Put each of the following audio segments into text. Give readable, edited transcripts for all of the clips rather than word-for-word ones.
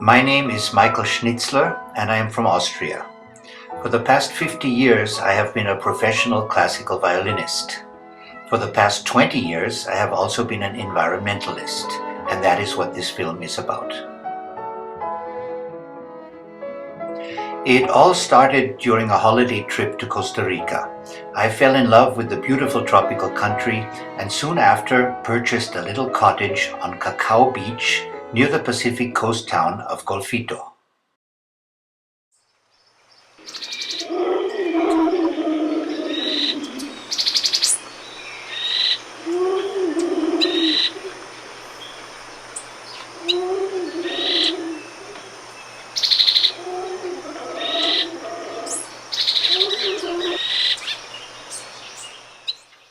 My name is Michael Schnitzler and I am from Austria. For the past 50 years I have been a professional classical violinist. For the past 20 years I have also been an environmentalist, and that is what this film is about. It all started during a holiday trip to Costa Rica. I fell in love with the beautiful tropical country and soon after purchased a little cottage on Cacao Beach near the Pacific coast town of Golfito.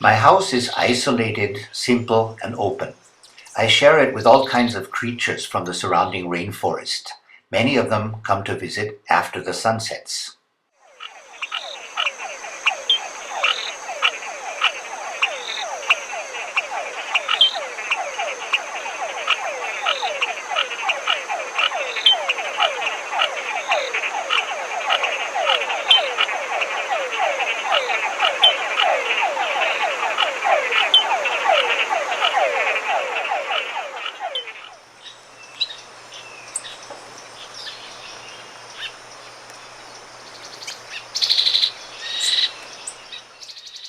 My house is isolated, simple, and open. I share it with all kinds of creatures from the surrounding rainforest. Many of them come to visit after the sun sets.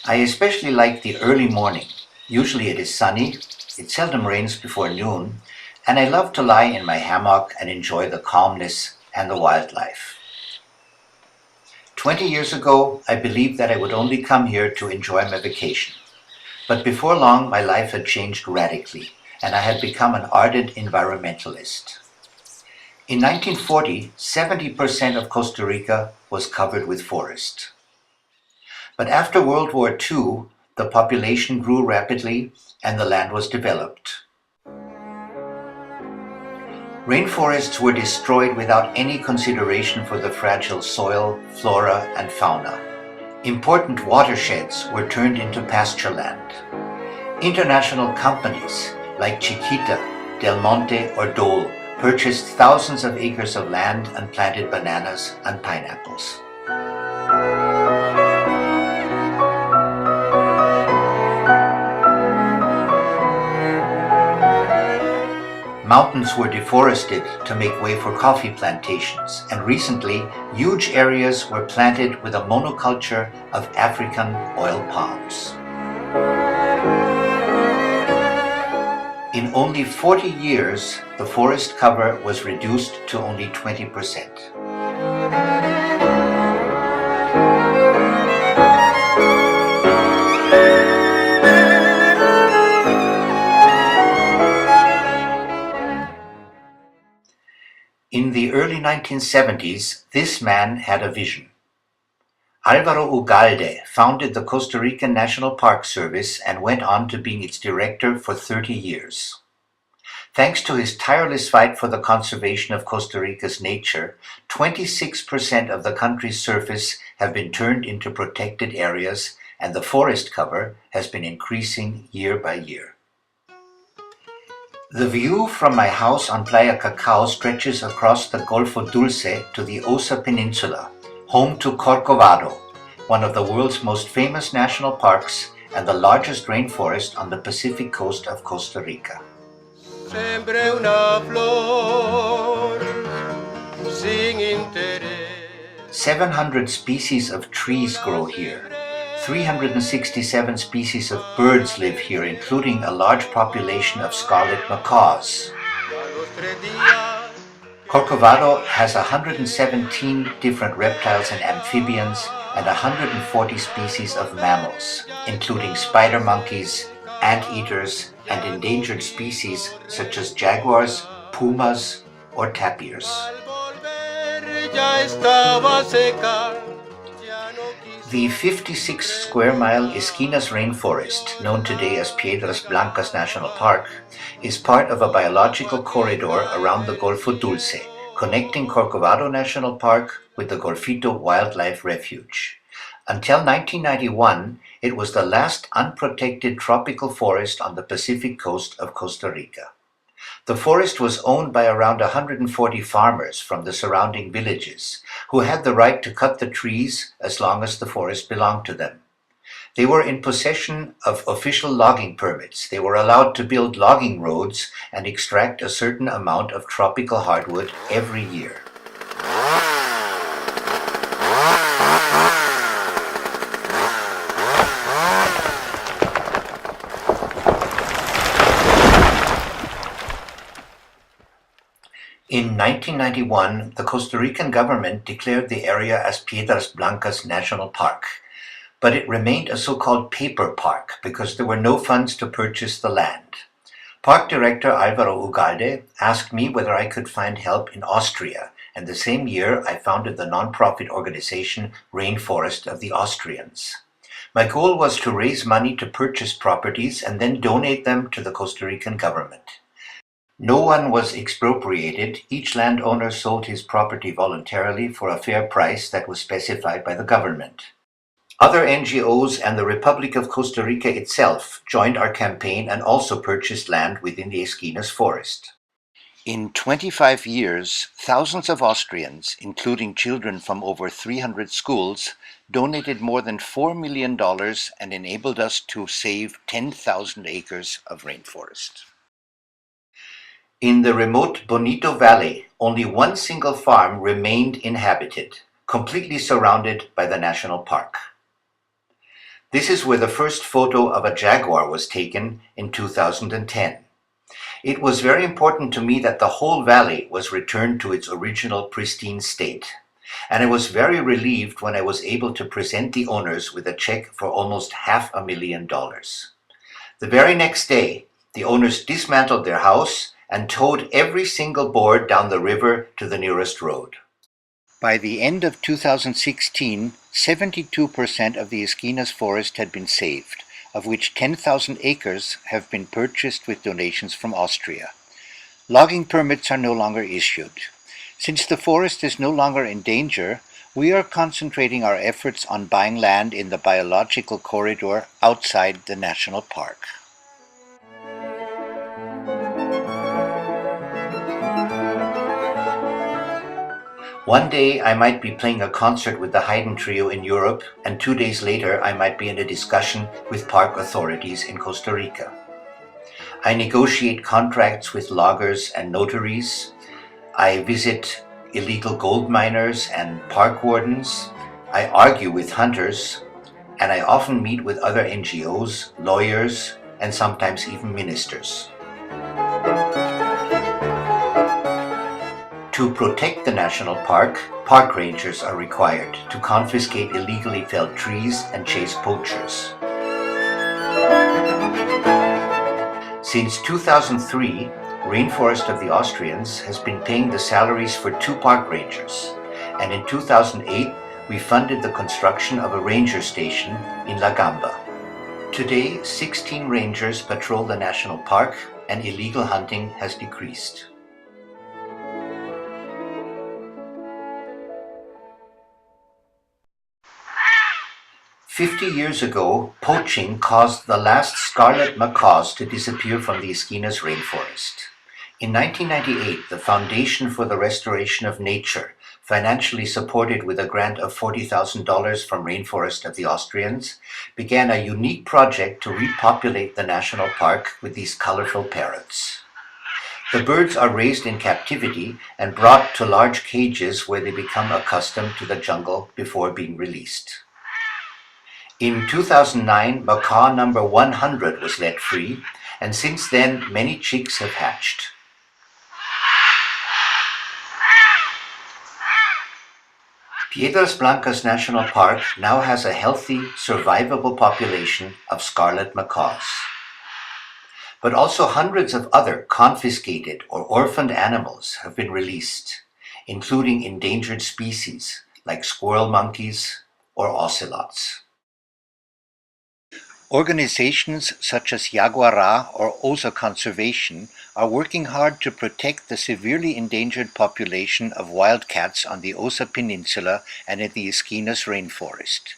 I especially like the early morning. Usually it is sunny, it seldom rains before noon, and I love to lie in my hammock and enjoy the calmness and the wildlife. 20 years ago, I believed that I would only come here to enjoy my vacation. But before long, my life had changed radically, and I had become an ardent environmentalist. In 1940, 70% of Costa Rica was covered with forest. But after World War II, the population grew rapidly and the land was developed. Rainforests were destroyed without any consideration for the fragile soil, flora, and fauna. Important watersheds were turned into pasture land. International companies like Chiquita, Del Monte, or Dole purchased thousands of acres of land and planted bananas and pineapples. Mountains were deforested to make way for coffee plantations, and recently, huge areas were planted with a monoculture of African oil palms. In only 40 years, the forest cover was reduced to only 20%. In the early 1970s, this man had a vision. Alvaro Ugalde founded the Costa Rican National Park Service and went on to being its director for 30 years. Thanks to his tireless fight for the conservation of Costa Rica's nature, 26% of the country's surface have been turned into protected areas, and the forest cover has been increasing year by year. The view from my house on Playa Cacao stretches across the Golfo Dulce to the Osa Peninsula, home to Corcovado, one of the world's most famous national parks and the largest rainforest on the Pacific coast of Costa Rica. 700 species of trees grow here. 367 species of birds live here, including a large population of scarlet macaws. Corcovado has 117 different reptiles and amphibians and 140 species of mammals, including spider monkeys, anteaters, and endangered species such as jaguars, pumas, or tapirs. The 56-square-mile Esquinas Rainforest, known today as Piedras Blancas National Park, is part of a biological corridor around the Golfo Dulce, connecting Corcovado National Park with the Golfito Wildlife Refuge. Until 1991, it was the last unprotected tropical forest on the Pacific coast of Costa Rica. The forest was owned by around 140 farmers from the surrounding villages, who had the right to cut the trees as long as the forest belonged to them. They were in possession of official logging permits. They were allowed to build logging roads and extract a certain amount of tropical hardwood every year. In 1991, the Costa Rican government declared the area as Piedras Blancas National Park, but it remained a so-called paper park because there were no funds to purchase the land. Park Director Alvaro Ugalde asked me whether I could find help in Austria, and the same year I founded the non-profit organization Rainforest of the Austrians. My goal was to raise money to purchase properties and then donate them to the Costa Rican government. No one was expropriated. Each landowner sold his property voluntarily for a fair price that was specified by the government. Other NGOs and the Republic of Costa Rica itself joined our campaign and also purchased land within the Esquinas Forest. In 25 years, thousands of Austrians, including children from over 300 schools, donated more than $4 million and enabled us to save 10,000 acres of rainforest. In the remote Bonito Valley, only one single farm remained inhabited, completely surrounded by the national park. This is where the first photo of a jaguar was taken in 2010. It was very important to me that the whole valley was returned to its original pristine state, and I was very relieved when I was able to present the owners with a check for almost $500,000. The very next day, the owners dismantled their house and towed every single board down the river to the nearest road. By the end of 2016, 72% of the Esquinas forest had been saved, of which 10,000 acres have been purchased with donations from Austria. Logging permits are no longer issued. Since the forest is no longer in danger, we are concentrating our efforts on buying land in the biological corridor outside the national park. One day I might be playing a concert with the Haydn Trio in Europe, and 2 days later I might be in a discussion with park authorities in Costa Rica. I negotiate contracts with loggers and notaries. I visit illegal gold miners and park wardens. I argue with hunters, and I often meet with other NGOs, lawyers, and sometimes even ministers. To protect the national park, park rangers are required to confiscate illegally felled trees and chase poachers. Since 2003, Rainforest of the Austrians has been paying the salaries for 2 park rangers, and in 2008 we funded the construction of a ranger station in La Gamba. Today, 16 rangers patrol the national park, and illegal hunting has decreased. 50 years ago, poaching caused the last scarlet macaws to disappear from the Esquinas rainforest. In 1998, the Foundation for the Restoration of Nature, financially supported with a grant of $40,000 from Rainforest of the Austrians, began a unique project to repopulate the national park with these colorful parrots. The birds are raised in captivity and brought to large cages where they become accustomed to the jungle before being released. In 2009, macaw number 100 was let free, and since then many chicks have hatched. Piedras Blancas National Park now has a healthy, survivable population of scarlet macaws. But also hundreds of other confiscated or orphaned animals have been released, including endangered species like squirrel monkeys or ocelots. Organizations such as Yaguará or Osa Conservation are working hard to protect the severely endangered population of wildcats on the Osa Peninsula and in the Esquinas Rainforest.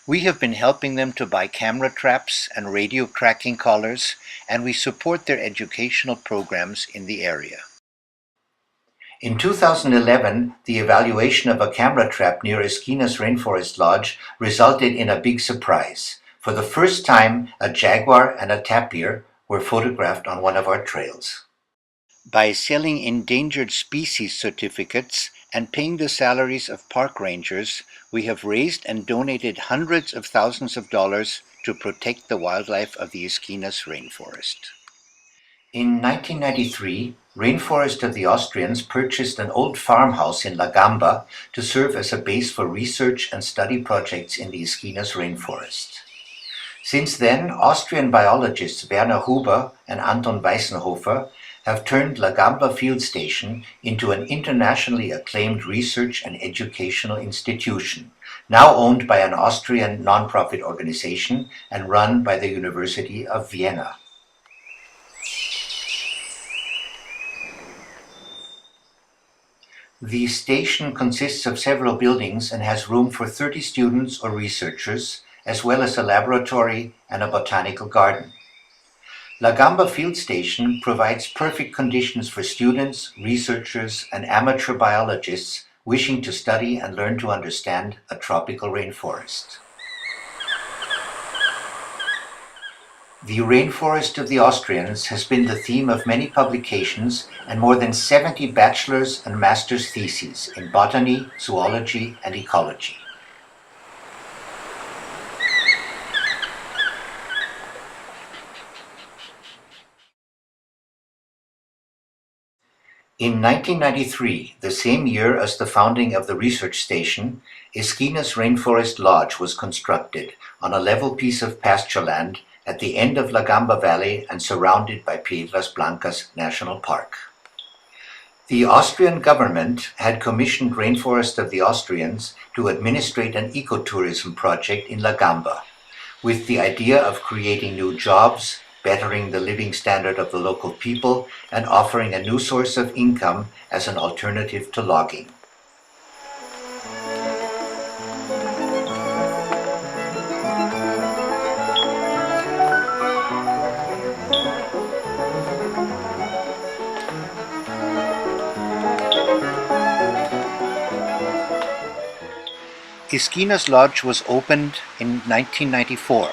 We have been helping them to buy camera traps and radio tracking collars, and we support their educational programs in the area. In 2011, the evaluation of a camera trap near Esquinas Rainforest Lodge resulted in a big surprise. For the first time, a jaguar and a tapir were photographed on one of our trails. By selling endangered species certificates and paying the salaries of park rangers, we have raised and donated hundreds of thousands of dollars to protect the wildlife of the Esquinas Rainforest. In 1993, Rainforest of the Austrians purchased an old farmhouse in Gamba to serve as a base for research and study projects in the Esquinas Rainforest. Since then, Austrian biologists Werner Huber and Anton Weissenhofer have turned Gamba Field Station into an internationally acclaimed research and educational institution, now owned by an Austrian non-profit organization and run by the University of Vienna. The station consists of several buildings and has room for 30 students or researchers, as well as a laboratory and a botanical garden. Gamba Field Station provides perfect conditions for students, researchers, and amateur biologists wishing to study and learn to understand a tropical rainforest. The Rainforest of the Austrians has been the theme of many publications and more than 70 bachelor's and master's theses in botany, zoology, and ecology. In 1993, the same year as the founding of the research station, Esquinas Rainforest Lodge was constructed on a level piece of pasture land at the end of Gamba Valley and surrounded by Piedras Blancas National Park. The Austrian government had commissioned Rainforest of the Austrians to administrate an ecotourism project in Gamba, with the idea of creating new jobs, bettering the living standard of the local people, and offering a new source of income as an alternative to logging. Esquinas Lodge was opened in 1994.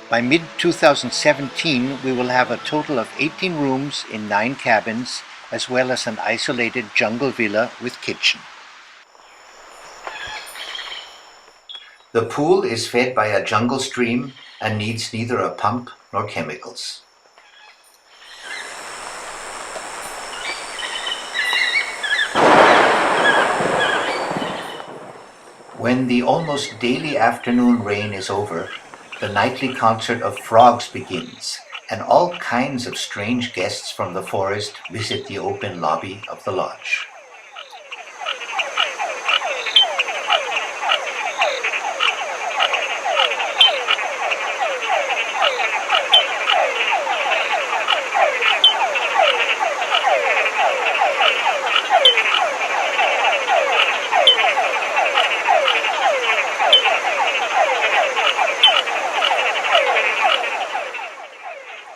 By mid-2017, we will have a total of 18 rooms in 9 cabins, as well as an isolated jungle villa with kitchen. The pool is fed by a jungle stream and needs neither a pump nor chemicals. When the almost daily afternoon rain is over, the nightly concert of frogs begins, and all kinds of strange guests from the forest visit the open lobby of the lodge.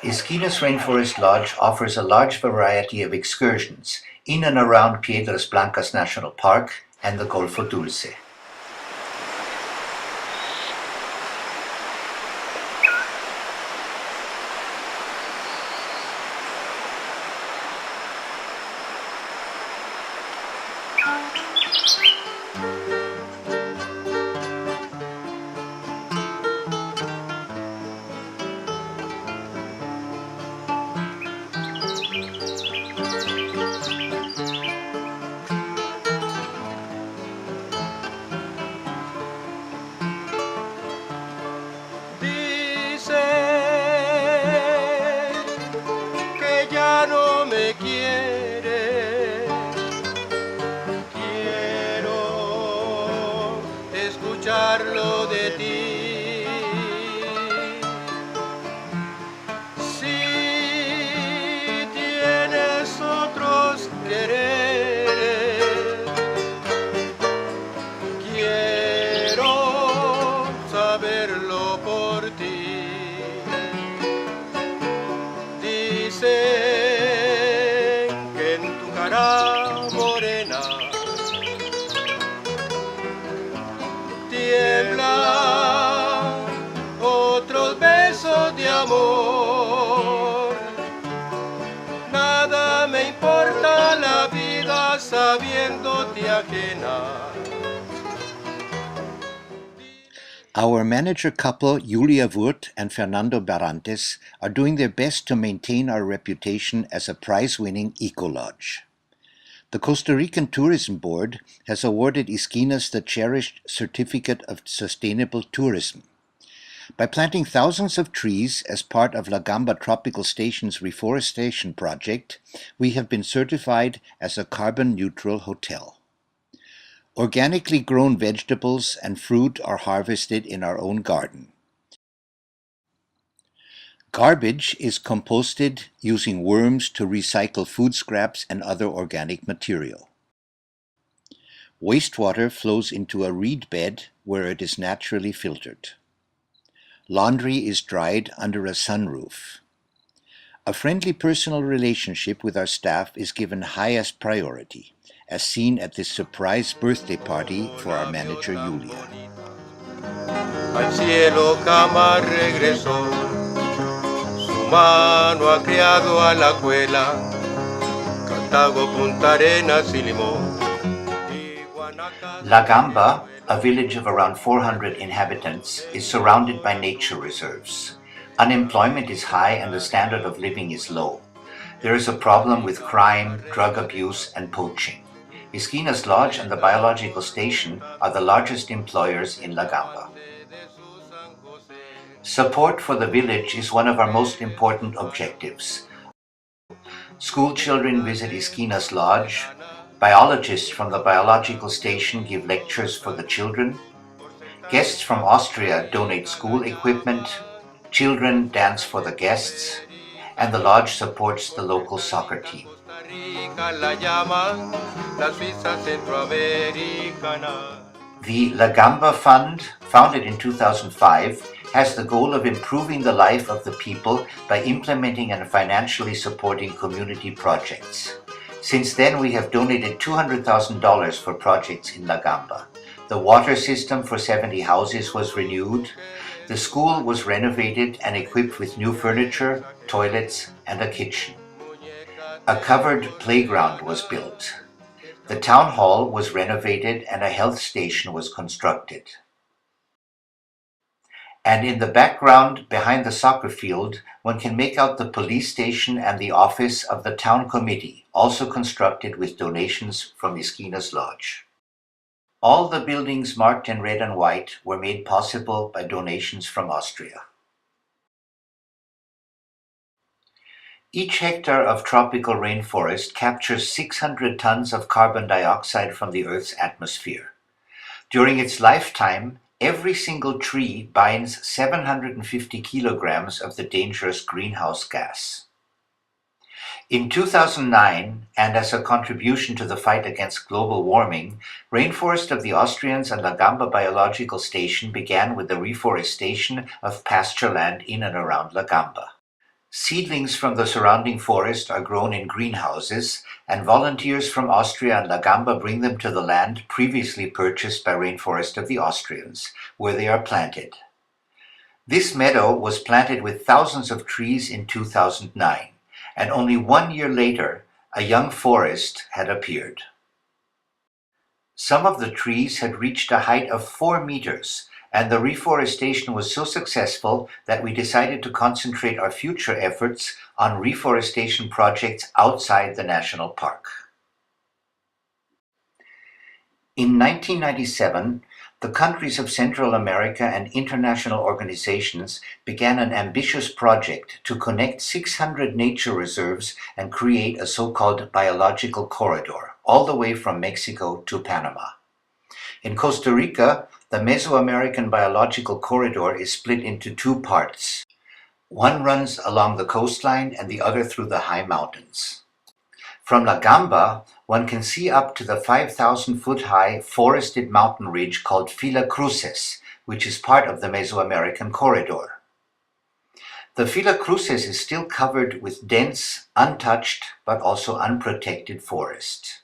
Esquinas Rainforest Lodge offers a large variety of excursions in and around Piedras Blancas National Park and the Golfo Dulce. escucharlo de ti. Si tienes otros quereres, quiero cara morena. Tiembla otros besos de amor. Nada me importa la vida sabiéndote ajena. Our manager couple, Julia Wurt and Fernando Barrantes, are doing their best to maintain our reputation as a prize-winning eco-lodge. The Costa Rican Tourism Board has awarded Esquinas the cherished Certificate of Sustainable Tourism. By planting thousands of trees as part of La Gamba Tropical Station's reforestation project, we have been certified as a carbon-neutral hotel. Organically grown vegetables and fruit are harvested in our own garden. Garbage is composted using worms to recycle food scraps and other organic material. Wastewater flows into a reed bed where it is naturally filtered. Laundry is dried under a sunroof. A friendly personal relationship with our staff is given highest priority, as seen at this surprise birthday party for our manager Julia. Al cielo jamás regresó, su mano ha criado a la cuela, Cartago, Punta Arenas y Limón. La Gamba, a village of around 400 inhabitants, is surrounded by nature reserves. Unemployment is high and the standard of living is low. There is a problem with crime, drug abuse, and poaching. Esquinas Lodge and the Biological Station are the largest employers in La Gamba. Support for the village is one of our most important objectives. School children visit Esquinas Lodge. Biologists from the Biological Station give lectures for the children. Guests from Austria donate school equipment. Children dance for the guests. And the lodge supports the local soccer team. The La Gamba Fund, founded in 2005, has the goal of improving the life of the people by implementing and financially supporting community projects. Since then, we have donated $200,000 for projects in La Gamba. The water system for 70 houses was renewed. The school was renovated and equipped with new furniture, toilets, and a kitchen. A covered playground was built. The town hall was renovated and a health station was constructed. And in the background, behind the soccer field, one can make out the police station and the office of the town committee, also constructed with donations from Esquinas Lodge. All the buildings marked in red and white were made possible by donations from Austria. Each hectare of tropical rainforest captures 600 tons of carbon dioxide from the Earth's atmosphere. During its lifetime, every single tree binds 750 kilograms of the dangerous greenhouse gas. In 2009, and as a contribution to the fight against global warming, Rainforest of the Austrians and La Gamba Biological Station began with the reforestation of pasture land in and around La Gamba. Seedlings from the surrounding forest are grown in greenhouses, and volunteers from Austria and La Gamba bring them to the land previously purchased by Rainforest of the Austrians, where they are planted. This meadow was planted with thousands of trees in 2009, and only 1 year later, a young forest had appeared. Some of the trees had reached a height of 4 meters, and the reforestation was so successful that we decided to concentrate our future efforts on reforestation projects outside the national park. In 1997, the countries of Central America and international organizations began an ambitious project to connect 600 nature reserves and create a so-called biological corridor, all the way from Mexico to Panama. In Costa Rica, the Mesoamerican Biological Corridor is split into 2 parts. One runs along the coastline and the other through the high mountains. From La Gamba, one can see up to the 5,000-foot-high forested mountain ridge called Fila Cruces, which is part of the Mesoamerican Corridor. The Villa Cruces is still covered with dense, untouched, but also unprotected forest.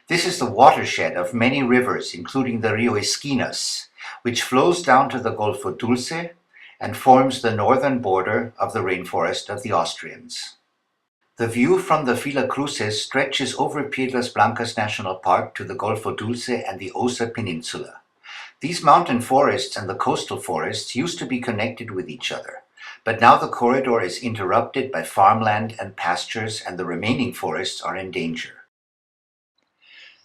This is the watershed of many rivers, including the Rio Esquinas, which flows down to the Golfo Dulce and forms the northern border of the rainforest of the Austrians. The view from the Villa Cruces stretches over Piedras Blancas National Park to the Golfo Dulce and the Osa Peninsula. These mountain forests and the coastal forests used to be connected with each other, but now the corridor is interrupted by farmland and pastures, and the remaining forests are in danger.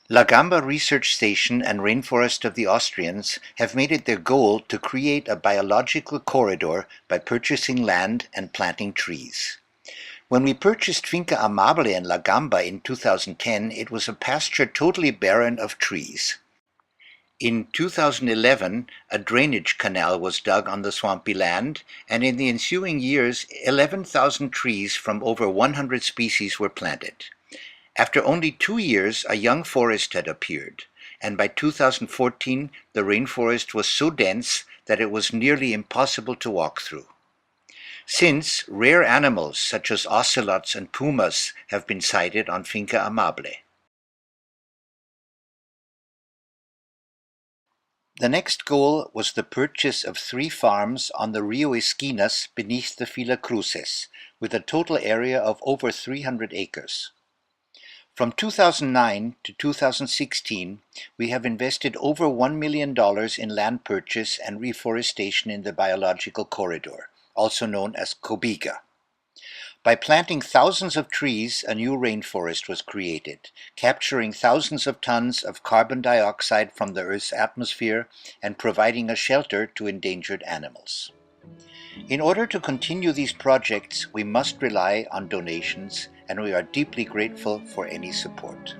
La Gamba Research Station and Rainforest of the Austrians have made it their goal to create a biological corridor by purchasing land and planting trees. When we purchased Finca Amable in La Gamba in 2010, it was a pasture totally barren of trees. In 2011, a drainage canal was dug on the swampy land, and in the ensuing years, 11,000 trees from over 100 species were planted. After only 2 years, a young forest had appeared, and by 2014, the rainforest was so dense that it was nearly impossible to walk through. Since, rare animals such as ocelots and pumas have been sighted on Finca Amable. The next goal was the purchase of 3 farms on the Rio Esquinas beneath the Villa Cruces, with a total area of over 300 acres. From 2009 to 2016, we have invested over $1 million in land purchase and reforestation in the biological corridor, also known as Cobiga. By planting thousands of trees, a new rainforest was created, capturing thousands of tons of carbon dioxide from the Earth's atmosphere and providing a shelter to endangered animals. In order to continue these projects, we must rely on donations, and we are deeply grateful for any support.